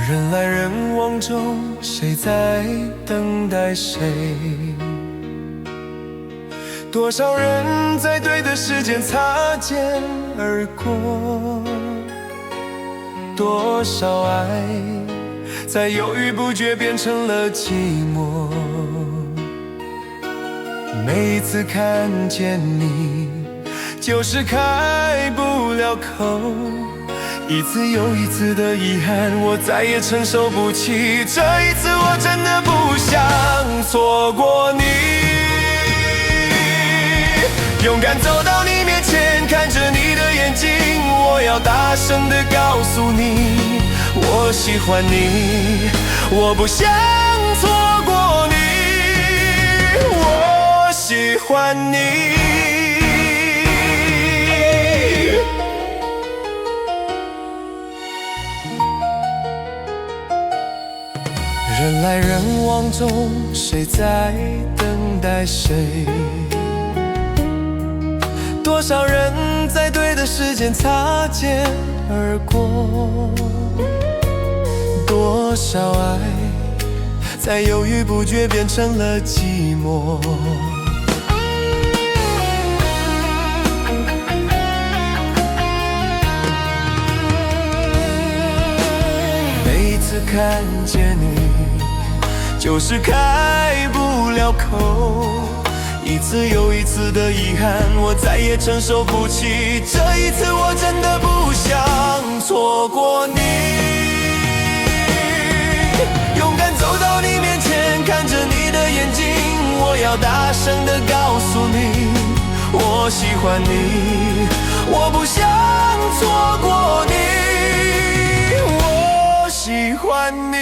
人来人往中，谁在等待谁？多少人在对的时间擦肩而过，多少爱在犹豫不决变成了寂寞。每一次看见你，就是开不了口，一次又一次的遗憾，我再也承受不起。这一次我真的不想错过你，勇敢走到你面前，看着你的眼睛，我要大声地告诉你，我喜欢你，我不想错过你，我喜欢你。人来人往中，谁在等待谁？多少人在对的时间擦肩而过，多少爱在犹豫不决变成了寂寞。每一次看见你，就是开不了口，一次又一次的遗憾，我再也承受不起。这一次我真的不想错过你，勇敢走到你面前，看着你的眼睛，我要大声地告诉你，我喜欢你，我不想错过你，我喜欢你。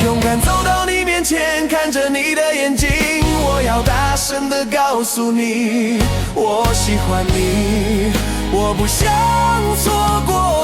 勇敢走到你面前，看着你的眼睛，我要大声地告诉你，我喜欢你，我不想错过